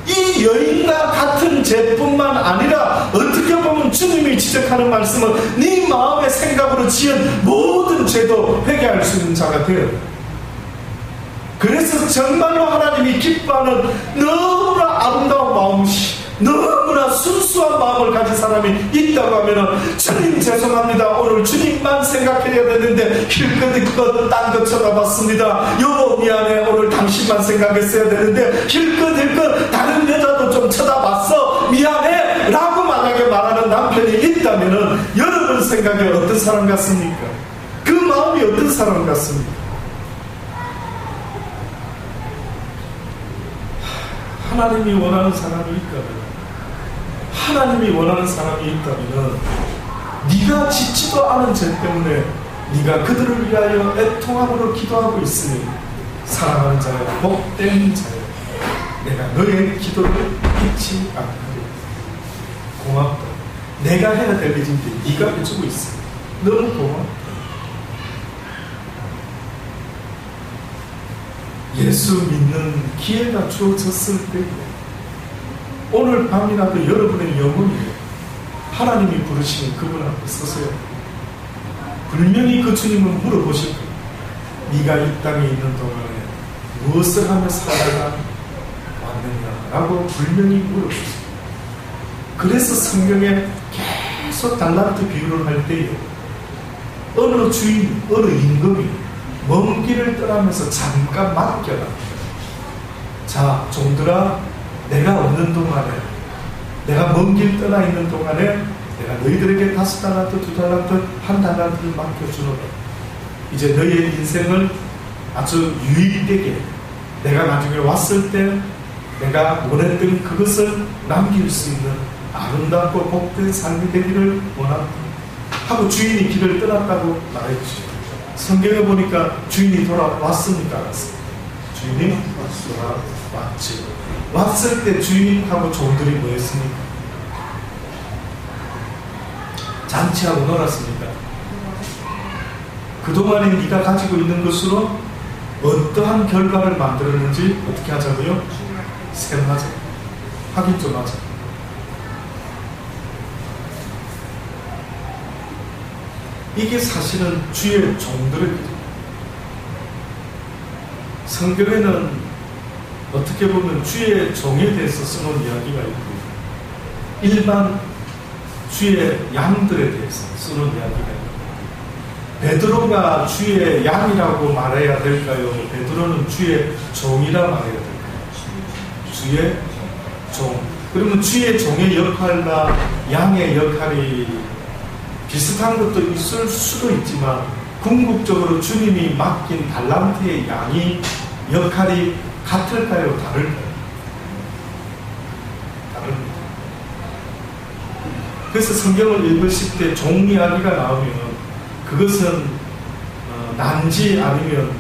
이 여인과 같은 죄뿐만 아니라 어떻게 보면 주님이 지적하는 말씀은 네 마음의 생각으로 지은 모든 죄도 회개할 수 있는 자가 되어야 돼. 그래서 정말로 하나님이 기뻐하는 너무나 아름다운 마음이, 너무나 순수한 마음을 가진 사람이 있다고 하면 주님 죄송합니다, 오늘 주님만 생각해야 되는데 힐끗힐끗 딴 거 쳐다봤습니다, 여보 미안해, 오늘 당신만 생각했어야 되는데 힐끗힐끗 다른 여자도 좀 쳐다봤어, 미안해 라고 만약에 말하는 남편이 있다면 여러분 생각에 어떤 사람 같습니까? 그 마음이 어떤 사람 같습니까? 하나님이 원하는 사람이 있다면, 하나님이 원하는 사람이 있다면 네가 짓지도 않은 죄 때문에 네가 그들을 위하여 애통함으로 기도하고 있으니 사랑하는 자여, 복된 자여, 내가 너의 기도를 잊지 않으리. 고맙다. 내가 해야 될 일인데 네가 해주고 있어. 너무 고맙다. 예수 믿는 기회가 주어졌을 때 오늘 밤이라도 여러분의 영혼이 하나님이 부르시는 그분 앞에 서서요. 분명히 그 주님은 물어보실 거예요. 네가 이 땅에 있는 동안에 무엇을 하며 살아가 왔느냐라고 분명히 물어보실 거예요. 그래서 성경에 계속 달란트 비유를 할 때에 어느 주인, 어느 임금이 먼 길을 떠나면서 잠깐 맡겨라. 자, 종들아, 내가 없는 동안에, 내가 먼 길 떠나 있는 동안에 내가 너희들에게 5달란트, 2달란트, 1달란트를 맡겨주노라. 이제 너희의 인생을 아주 유익되게 내가 나중에 왔을 때 내가 원했던 그것을 남길 수 있는 아름답고 복된 삶이 되기를 원한다 하고 주인이 길을 떠났다고 말했죠. 성경에 보니까 주인이 돌아왔습니까? 주인이 돌아왔지. 왔을 때 주인하고 종들이 뭐 했습니까? 잔치하고 놀았습니까? 그동안에 네가 가지고 있는 것으로 어떠한 결과를 만들었는지 어떻게 하자고요? 셈하자. 확인 좀 하자. 이게 사실은 주의 종들의 길이에요. 성경에는 어떻게 보면 주의 종에 대해서 써놓은 이야기가 있고 일반 주의 양들에 대해서 써놓은 이야기가 있고, 베드로가 주의 양이라고 말해야 될까요? 베드로는 주의 종이라 말해야 될까요? 주의 종. 그러면 주의 종의 역할과 양의 역할이 비슷한 것도 있을 수도 있지만 궁극적으로 주님이 맡긴 달란트의 양이 역할이 같을까요? 다를까요? 다릅니다. 그래서 성경을 읽으실 때 종 이야기가 나오면 그것은 난지 아니면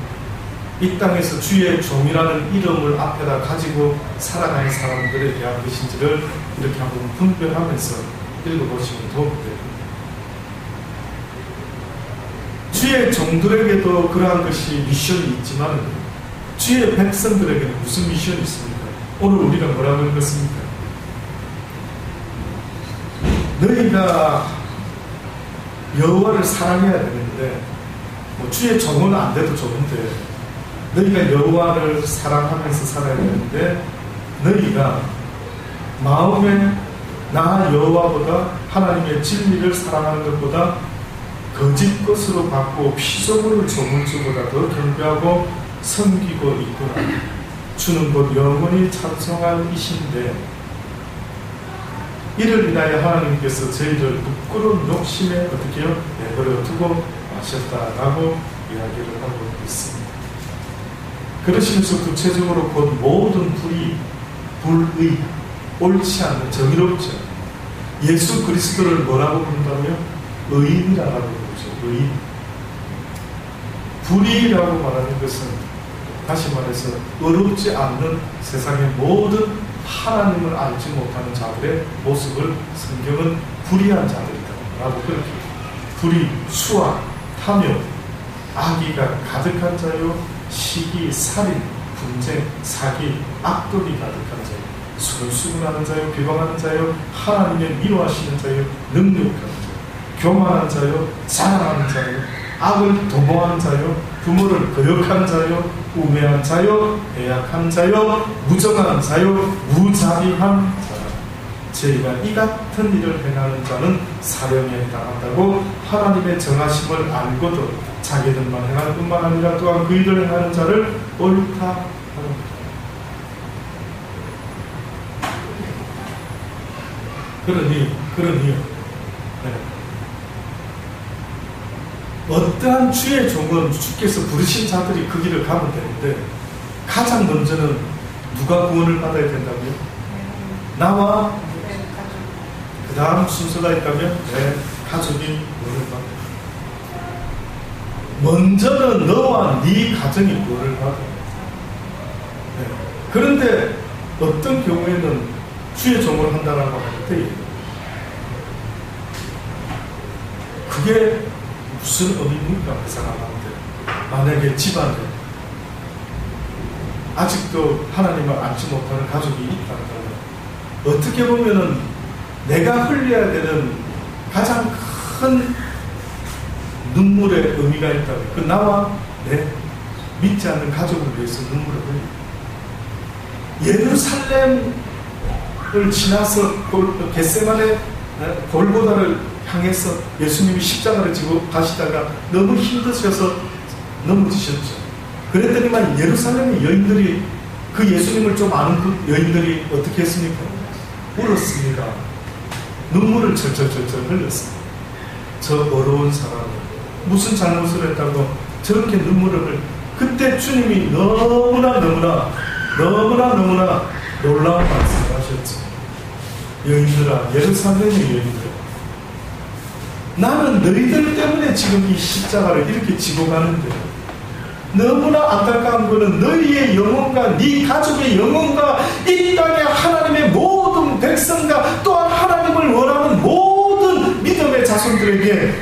이 땅에서 주의 종이라는 이름을 앞에다 가지고 살아가는 사람들에 대한 것인지를 이렇게 한번 분별하면서 읽어보시면 도움이 됩니다. 주의 종들에게도 그러한 것이 미션이 있지만 주의 백성들에게는 무슨 미션이 있습니까? 오늘 우리가 뭐라고 읽었습니까? 너희가 여호와를 사랑해야 되는데 주의 종은 안 돼도 좋은데 너희가 여호와를 사랑하면서 살아야 되는데 너희가 마음에 나 여호와보다 하나님의 진리를 사랑하는 것보다 거짓 것으로 받고 피조물을 조물 주보다 더 경배하고 섬기고 있구나. 주는 곧 영원히 찬송할 이신데 이를 인하여 하나님께서 저희를 부끄러운 욕심에 어떻게 해요? 내버려 두고 마셨다라고 이야기를 하고 있습니다. 그러시면서 구체적으로 곧 모든 불의, 옳지 않는 정의롭죠. 예수 그리스도를 뭐라고 부른다고요? 의인이라고 부르죠. 의인. 불의라고 말하는 것은 다시 말해서 의롭지 않는 세상의 모든 하나님을 알지 못하는 자들의 모습을 성경은 불의한 자들이다 라고 그렇게 불의, 수학, 탐욕, 악의가 가득한 자요, 시기, 살인, 분쟁, 사기, 악독이 가득한 자요, 수근수근하는 자요, 비방하는 자요, 하나님의 미워하시는 자요, 능력하는 자요, 교만한 자요, 자랑하는 자요, 악을 도모하는 자요, 부모를 거역한 자요, 우매한 자요, 배약한 자요, 무정한 자요, 무자비한 자요. 저희가 이 같은 일을 행하는 자는 사령에 해당한다고 하나님의 정하심을 알고도 자기들만 행할 뿐만 아니라 또한 그 일을 행하는 자를 옳다 하는 그러니 네. 어떠한 주의 종은 주께서 부르신 자들이 그 길을 가면 되는데 가장 먼저는 누가 구원을 받아야 된다고요? 나와 그 다음 순서가 있다면 내 가족이 구원을 받아요. 먼저는 너와 네 가정이 구원을 받아요. 네. 그런데 어떤 경우에는 주의 종을 한다라고 할 때 그게 무슨 의미입니까? 그 사람한테 만약에 집안에 아직도 하나님을 알지 못하는 가족이 있다면 어떻게 보면은 내가 흘려야 되는 가장 큰 눈물의 의미가 있다면 그 나와 내 믿지 않는 가족을 위해서 눈물을 흘려. 예루살렘을 지나서 겟세마네 골고다를 향해서 예수님이 십자가를 지고 가시다가 너무 힘드셔서 넘어지셨죠. 그랬더니만 예루살렘의 여인들이 그 예수님을 좀 아는 여인들이 어떻게 했습니까? 울었습니다. 눈물을 절절절절 흘렸습니다. 저 어려운 사람은 무슨 잘못을 했다고 저렇게 눈물을 흘려. 그때 주님이 너무나 놀라운 말씀을 하셨죠. 여인들아, 예루살렘의 여인들, 나는 너희들 때문에 지금 이 십자가를 이렇게 지고 가는데 너무나 안타까운 것은 너희의 영혼과 네 가족의 영혼과 이 땅의 하나님의 모든 백성과 또한 하나님을 원하는 모든 믿음의 자손들에게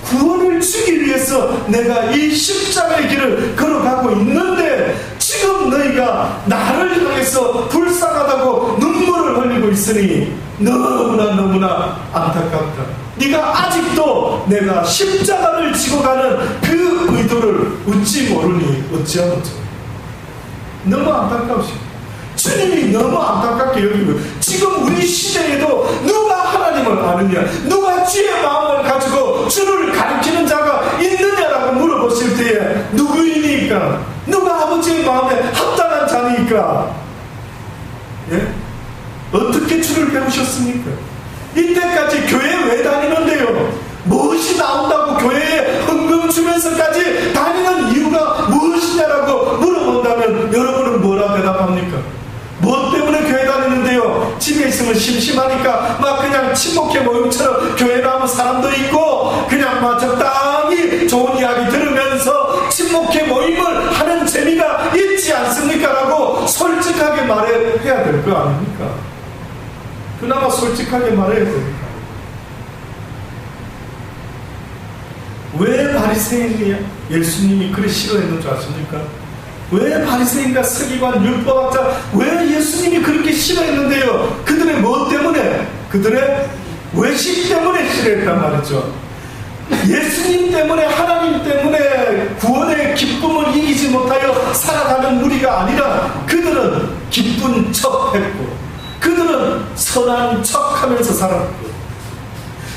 구원을 주기 위해서 내가 이 십자가의 길을 걸어가고 있는데 지금 너희가 나를 향해서 불쌍하다고 눈물을 흘리고 있으니 너무나 안타깝다. 네가 아직도 내가 십자가를 지고 가는 그 의도를 어찌 모르니 어찌하노죠. 너무 안타까우시고 주님이 너무 안타깝게 여기고 지금 우리 시대에도 누가 하나님을 아느냐, 누가 주의 마음을 가지고 주를 가리키는 자가 있느냐라고 물어보실 때에 누구이니까? 누가 아버지의 마음에 합당한 자니까? 예? 어떻게 주를 배우셨습니까? 이때까지 교회 왜 다니는데요? 무엇이 나온다고 교회에 헌금 주면서까지 다니는 이유가 무엇이냐라고 물어본다면 여러분은 뭐라 대답합니까? 무엇 때문에 교회 다니는데요? 집에 있으면 심심하니까 막 그냥 친목회 모임처럼 교회 나오는 사람도 있고 그냥 막 적당히 좋은 이야기 들으면서 친목회 모임을 하는 재미가 있지 않습니까? 라고 솔직하게 말해야 될 거 아닙니까? 그나마 솔직하게 말해야 됩니까? 왜 바리새인이 예수님이 그리 싫어했는 줄 아십니까? 왜 바리새인과 서기관 율법학자 왜 예수님이 그렇게 싫어했는데요? 그들의 뭐 때문에? 그들의 외식 때문에 싫어했단 말이죠. 예수님 때문에 하나님 때문에 구원의 기쁨을 이기지 못하여 살아가는 무리가 아니라 그들은 기쁜 척했고 그들은 선한 척하면서 살았고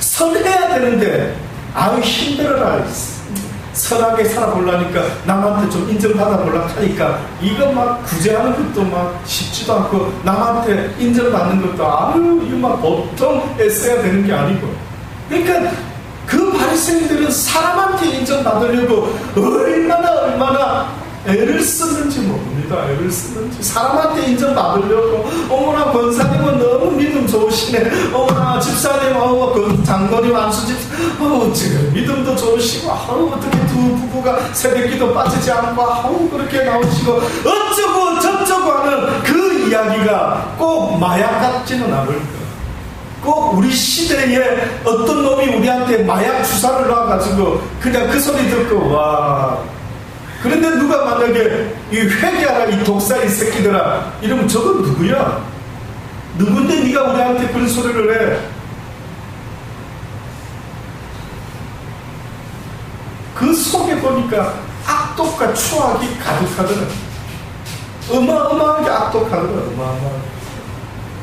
선해야 되는데 아유 힘들어라 선하게 살아보려니까 남한테 좀 인정받아보려고 하니까 이거 막 구제하는 것도 막 쉽지도 않고 남한테 인정받는 것도 아유 이거 막 보통 애써야 되는 게 아니고 그러니까 그 바리새인들은 사람한테 인정받으려고 얼마나 애를 쓰는지 모릅니다. 애를 쓰는지 사람한테 인정받으려고 어머나 권사님은 너무 믿음 좋으시네 어머나 집사님 그 장로님 안수집 지금 믿음도 좋으시고 어떻게 두 부부가 새벽기도 빠지지 않고 그렇게 나오시고 어쩌고 저쩌고 하는 그 이야기가 꼭 마약 같지는 않을 거예요. 꼭 우리 시대에 어떤 놈이 우리한테 마약 주사를 놔가지고 그냥 그 소리 듣고 와 그런데 누가 만약에 이 회개하라 이 독사이 새끼들아 이러면 저건 누구야? 누군데 네가 우리한테 그런 소리를 해? 그 속에 보니까 악독과 추악이 가득하더라. 어마어마하게 악독하더라. 어마어마하게.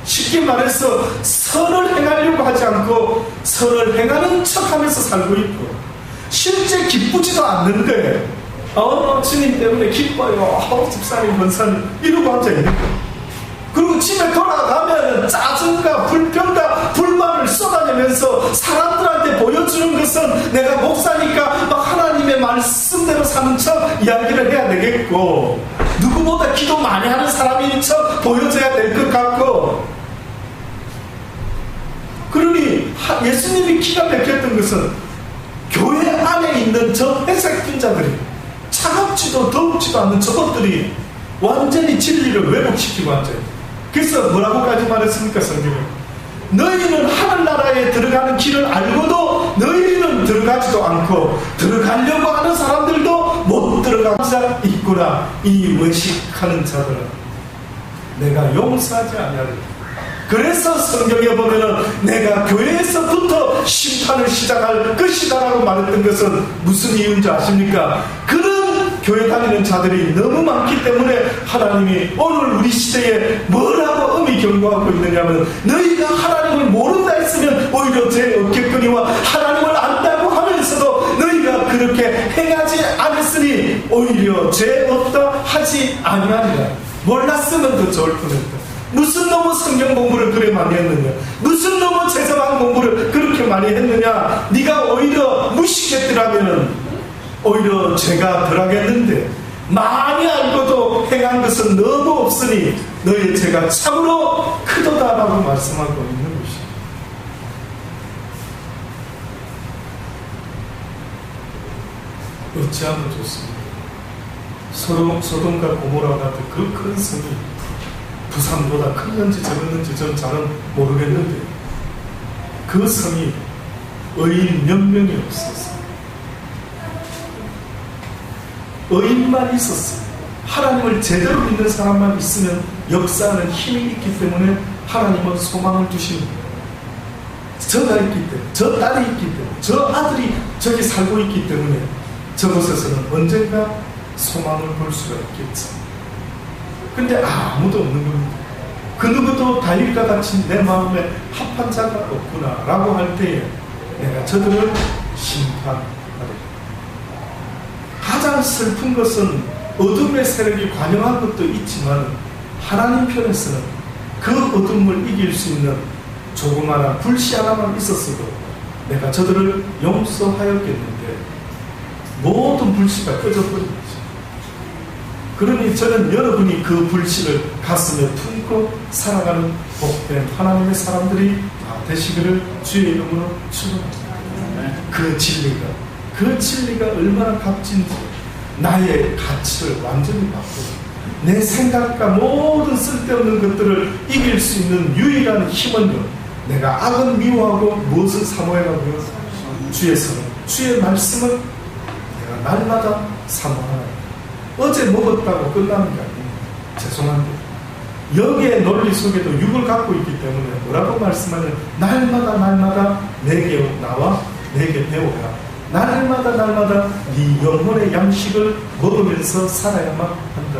쉽게 말해서 선을 행하려고 하지 않고 선을 행하는 척하면서 살고 있고 실제 기쁘지도 않는데 주님 때문에 기뻐요. 집사님, 권사님 이러고 앉아있는 거예요. 그리고 집에 돌아가면 짜증과 불평과 불만을 쏟아내면서 사람들한테 보여주는 것은 내가 목사니까 막 하나님의 말씀대로 사는 척 이야기를 해야 되겠고 누구보다 기도 많이 하는 사람인 척 보여줘야 될 것 같고 그러니 예수님이 기가 막혔던 것은 교회 안에 있는 저 회색 분자들이 차갑지도 덥지도 않는 저것들이 완전히 진리를 왜곡시키고 앉아요. 그래서 뭐라고까지 말했습니까? 성경은 너희는 하늘나라에 들어가는 길을 알고도 너희는 들어가지도 않고 들어가려고 하는 사람들도 못 들어가는 자 있구나. 이 외식하는 자들은 내가 용서하지 아니하리라. 그래서 성경에 보면은 내가 교회에서부터 심판을 시작할 것이다라고 말했던 것은 무슨 이유인 줄 아십니까? 그런 교회 다니는 자들이 너무 많기 때문에 하나님이 오늘 우리 시대에 뭐라고 엄히 경고하고 있느냐면 너희가 하나님을 모른다 했으면 오히려 제 어깨끈이와 하나님을 안다고 하면서도 너희가 그렇게 행하지 않았으니 오히려 죄 없다 하지 아니하리라. 몰랐으면 더 좋을 뻔했다. 무슨 놈의 성경 공부를 그래 많이 했느냐? 무슨 놈의 제사방 공부를 그렇게 많이 했느냐? 네가 오히려 무식했더라면 오히려 죄가 덜하겠는데 많이 알고도 행한 것은 너무 없으니 너의 죄가 참으로 크도다라고 말씀하고 있는 것입니다. 어찌하면 좋습니다. 소돔과 고모라 같은 그 큰 성이 부산보다 컸는지 적었는지 저는 잘은 모르겠는데 그 성이 의인 몇 명이 없었어요. 의인만 있었어요. 하나님을 제대로 믿는 사람만 있으면 역사하는 힘이 있기 때문에 하나님은 소망을 주십니다. 저가 있기 때문에 저 딸이 있기 때문에 저 아들이 저기 살고 있기 때문에 저곳에서는 언젠가 소망을 볼 수가 있겠죠. 근데 아무도 없는 겁니다. 그 누구도 다윗과 같이 내 마음에 합한 자가 없구나 라고 할 때에 내가 저들을 심판하리라. 가장 슬픈 것은 어둠의 세력이 관영한 것도 있지만 하나님 편에서는 그 어둠을 이길 수 있는 조그마한 불씨 하나만 있었어도 내가 저들을 용서하였겠는데 모든 불씨가 꺼져버린 거죠. 그러니 저는 여러분이 그 불씨를 가슴에 품고 살아가는 복된 하나님의 사람들이 다 되시기를 주의 이름으로 축원합니다. 그 진리가 얼마나 값진지 나의 가치를 완전히 바꾸고 내 생각과 모든 쓸데없는 것들을 이길 수 있는 유일한 힘은요, 내가 악은 미워하고 무엇을 사모해가고요, 주의 선언, 주의 말씀은 내가 날마다 사모하라. 어제 먹었다고 끝나는 게 아닙니다. 죄송한데 여기에 논리 속에도 육을 갖고 있기 때문에 뭐라고 말씀하냐면 날마다 내게 나와 내게 배워라. 날마다 네 영혼의 양식을 먹으면서 살아야만 한다.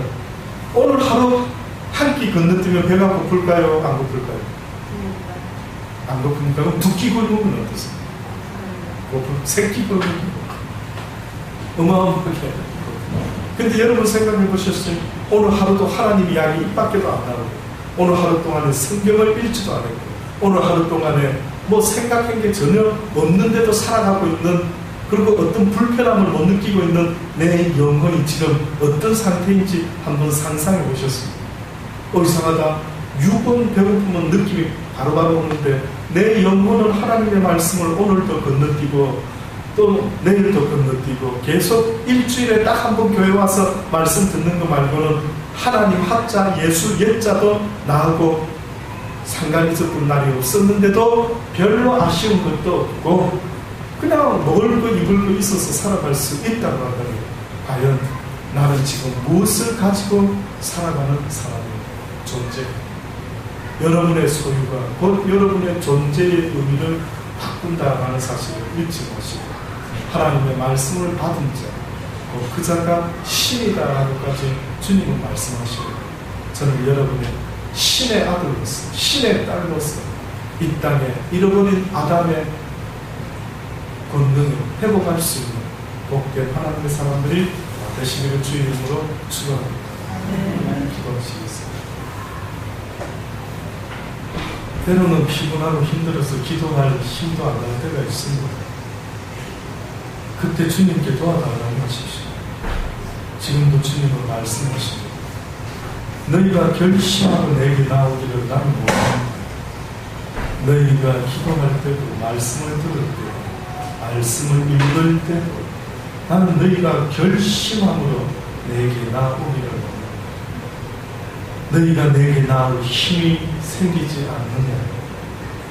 오늘 하루 한 끼 건너뛰면 배가 고플까요? 안 고플까요? 안 고픕니까? 그럼 두 끼 굶으면 어떠세요? 세 끼 굶으면 어마어마하게. 근데 여러분 생각해 보셨어요? 오늘 하루도 하나님 이야기 입 밖에도 안 나오고, 오늘 하루 동안에 성경을 읽지도 안 했고, 오늘 하루 동안에 뭐 생각한 게 전혀 없는데도 살아가고 있는, 그리고 어떤 불편함을 못 느끼고 있는 내 영혼이 지금 어떤 상태인지 한번 상상해 보셨습니다. 이상하다. 육은 배고프면 느낌이 바로바로 오는데 내 영혼은 하나님의 말씀을 오늘도 건너뛰고 또 내일도 건너뛰고 계속 일주일에 딱 한 번 교회 와서 말씀 듣는 거 말고는 하나님 하자 예수 옛자도 나하고 상관이 있었던 날이 없었는데도 별로 아쉬운 것도 없고 그냥 먹을 거 입을 거 있어서 살아갈 수 있다고 한다면 과연 나는 지금 무엇을 가지고 살아가는 사람의 존재, 여러분의 소유가 곧 여러분의 존재의 의미를 바꾼다라는 사실을 잊지 마시고 하나님의 말씀을 받은 자, 그 자가 신이다라고까지 주님은 말씀하시고 저는 여러분의 신의 아들로서 신의 딸로서 이 땅에 잃어버린 아담의 권능을 회복할 수 있는 복된 하나님의 사람들이 되시기를 주의 이름으로 축원합니다. 기도하시겠습니다. 때로는 피곤하고 힘들어서 기도할 힘도 안 나는 때가 있습니다. 그때 주님께 도와달라고 하십시오. 지금도 주님은 말씀하십니다. 너희가 결심하고 내게 나오기를 나는 원합니다. 너희가 기도할 때도 말씀을 들을 때도 말씀을 읽을 때도 나는 너희가 결심함으로 내게 나오기를 원합니다. 너희가 내게 나올 힘이 생기지 않느냐?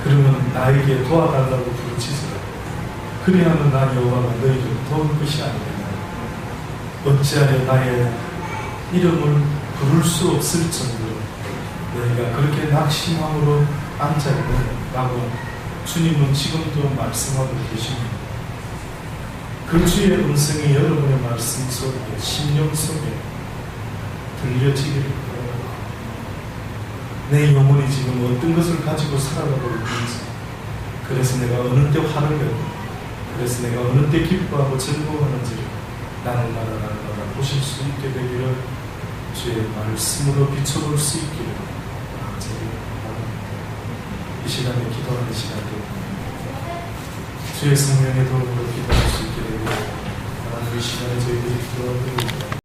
그러면 나에게 도와달라고 부르짖으라. 그리하면 나 여호와가 너희를 도울 것이 아니겠나? 어찌하여 나의 이름을 부를 수 없을 정도로 너희가 그렇게 낙심함으로 앉아있느냐라고 주님은 지금도 말씀하고 계십니다. 그 주의 음성이 여러분의 말씀 속에, 심령 속에 들려지기를 바랍니다. 내 영혼이 지금 어떤 것을 가지고 살아가고 있는지, 그래서 내가 어느 때 화를 내고, 그래서 내가 어느 때 기뻐하고 즐거워하는지를 날마다 보실 수 있게 되기를 주의 말씀으로 비춰볼 수 있기를 바랍니다. 이 시간에 기도하는 시간도 주의 성령의 도움으로 기도할 수 있게 되기를 하나님 이 시간에 저희들이 기도하고